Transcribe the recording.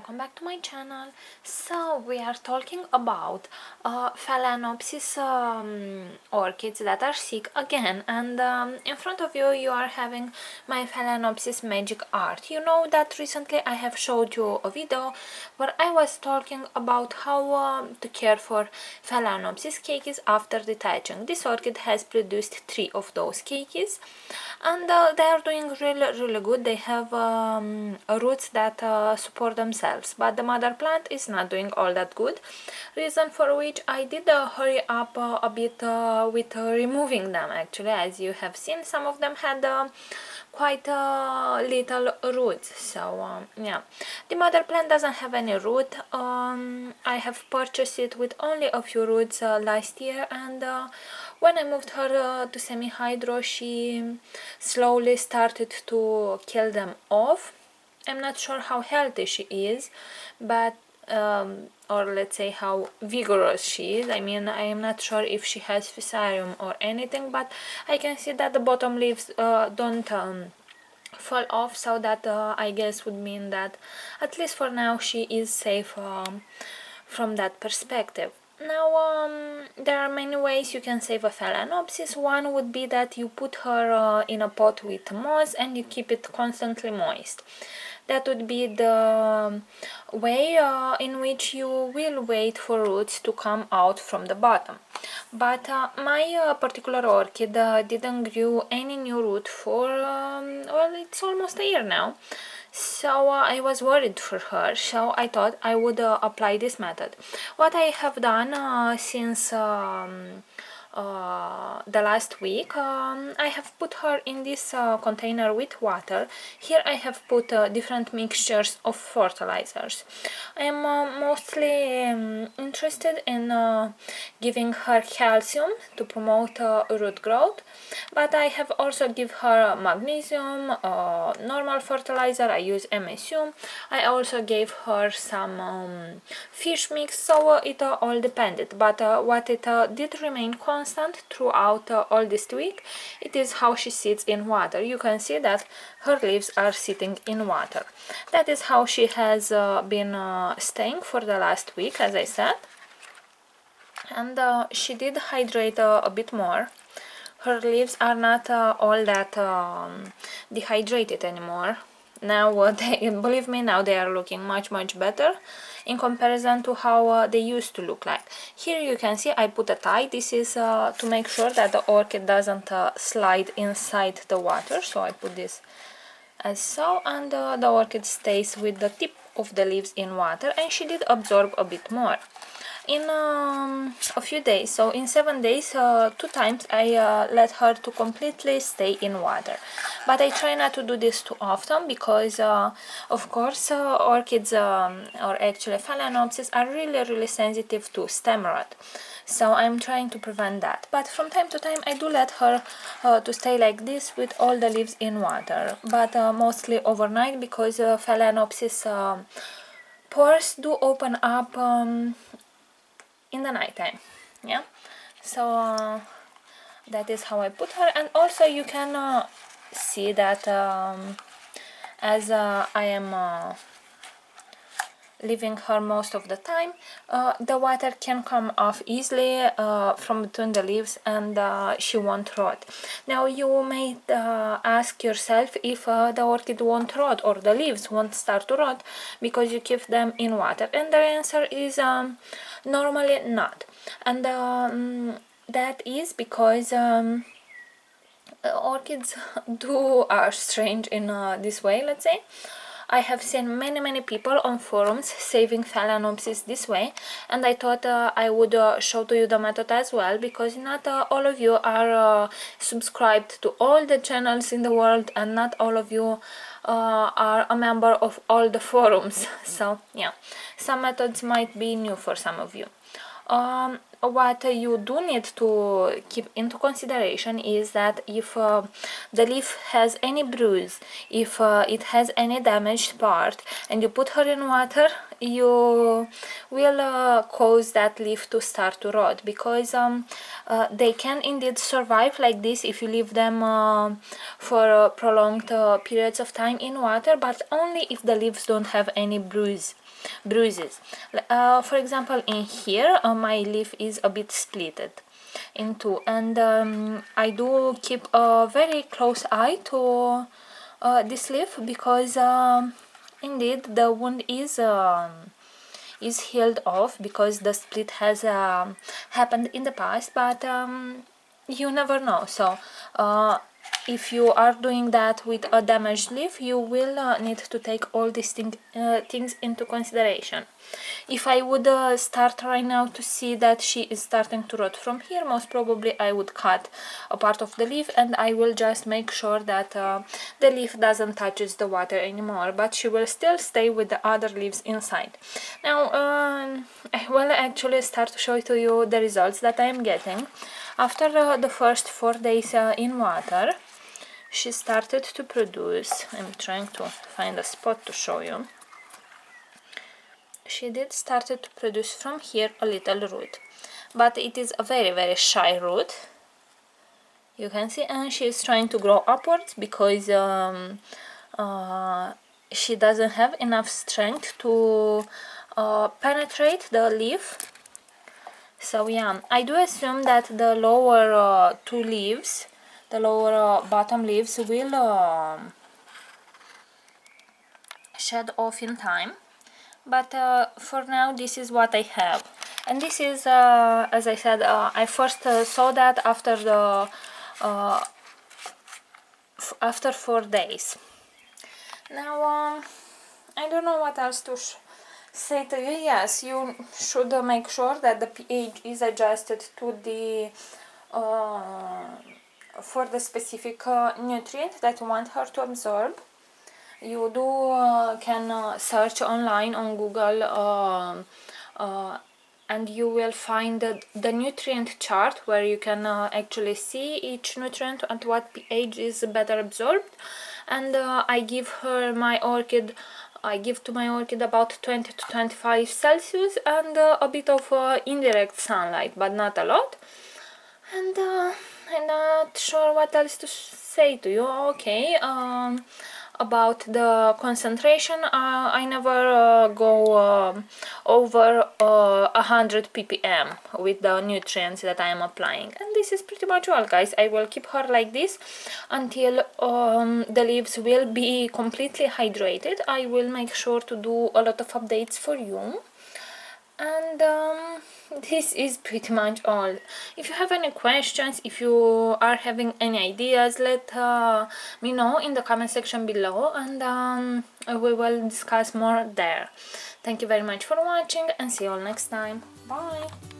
welcome back to my channel. So we are talking about phalaenopsis orchids that are sick again, and in front of you are having my phalaenopsis magic art. You know that recently I have showed you a video where I was talking about how to care for phalaenopsis cakeys after detaching. This orchid has produced 3 of those cakeys, and they are doing really good. They have roots that support themselves, but the mother plant is not doing all that good, reason for which I did hurry up a bit with removing them. Actually, as you have seen, some of them had quite little roots, so yeah, the mother plant doesn't have any root. I have purchased it with only a few roots last year, and when I moved her to semi-hydro, she slowly started to kill them off. I'm not sure how healthy she is, but or let's say how vigorous she is. I mean, I am not sure if she has fusarium or anything, but I can see that the bottom leaves don't fall off, so that I guess would mean that at least for now she is safe from that perspective. Now, there are many ways you can save a phalaenopsis. One would be that you put her in a pot with moss and you keep it constantly moist. That would be the way in which you will wait for roots to come out from the bottom. But my particular orchid didn't grow any new root for, well, it's almost a year now. So I was worried for her, so I thought I would apply this method. What I have done since the last week, I have put her in this container with water. Here I have put different mixtures of fertilizers. I am mostly interested in giving her calcium to promote root growth, but I have also give her magnesium, normal fertilizer. I use MSU. I also gave her some fish mix, so it all depended. But what it did remain constant throughout all this week, it is how she sits in water. You can see that her leaves are sitting in water. That is how she has been staying for the last week, as I said. And she did hydrate a bit more. Her leaves are not all that dehydrated anymore. Now, believe me, now they are looking much better in comparison to how they used to look like. Here you can see I put a tie. This is to make sure that the orchid doesn't slide inside the water, so I put this as so, and the orchid stays with the tip of the leaves in water, and she did absorb a bit more in a few days. So in 7 days, 2 times I let her to completely stay in water, but I try not to do this too often because of course orchids or actually phalaenopsis are really sensitive to stem rot, so I'm trying to prevent that. But from time to time I do let her to stay like this with all the leaves in water, but mostly overnight, because phalaenopsis pores do open up in the nighttime. Yeah, so that is how I put her. And also you can see that as I am leaving her most of the time, the water can come off easily from between the leaves, and she won't rot. Now you may ask yourself if the orchid won't rot or the leaves won't start to rot because you keep them in water, and the answer is normally not. And that is because orchids are strange in this way, let's say. I have seen many people on forums saving phalaenopsis this way, and I thought I would show to you the method as well, because not all of you are subscribed to all the channels in the world, and not all of you are a member of all the forums. So yeah, some methods might be new for some of you. What you do need to keep into consideration is that if the leaf has any bruise, if it has any damaged part, and you put her in water, you will cause that leaf to start to rot, because they can indeed survive like this if you leave them for prolonged periods of time in water, but only if the leaves don't have any bruise. bruises. For example, in here my leaf is a bit splitted in two, and I do keep a very close eye to this leaf, because indeed the wound is healed off, because the split has happened in the past, but you never know. So if you are doing that with a damaged leaf, you will need to take all these things into consideration. If I would start right now to see that she is starting to rot from here, most probably I would cut a part of the leaf, and I will just make sure that the leaf doesn't touches the water anymore, but she will still stay with the other leaves inside. Now I will actually start to show to you the results that I am getting. After the first 4 days in water, she started to produce. I'm trying to find a spot to show you. She did started to produce from here a little root, but it is a very shy root, you can see, and she is trying to grow upwards because she doesn't have enough strength to penetrate the leaf. So yeah, I do assume that the lower two leaves, the lower bottom leaves, will shed off in time, but for now this is what I have. And this is, as I said, I first saw that after the after 4 days. Now I don't know what else to say to you. Yes, you should make sure that the pH is adjusted to the for the specific nutrient that you want her to absorb. You can search online on Google and you will find the nutrient chart, where you can actually see each nutrient at what pH is better absorbed. And I give to my orchid about 20 to 25 Celsius and a bit of indirect sunlight, but not a lot. And I'm not sure what else to say to you. Okay, about the concentration, I never go over 100 ppm with the nutrients that I am applying. And this is pretty much all, guys. I will keep her like this until the leaves will be completely hydrated. I will make sure to do a lot of updates for you. And this is pretty much all. If you have any questions, if you are having any ideas, let me know in the comment section below, and we will discuss more there. Thank you very much for watching, and see you all next time. Bye!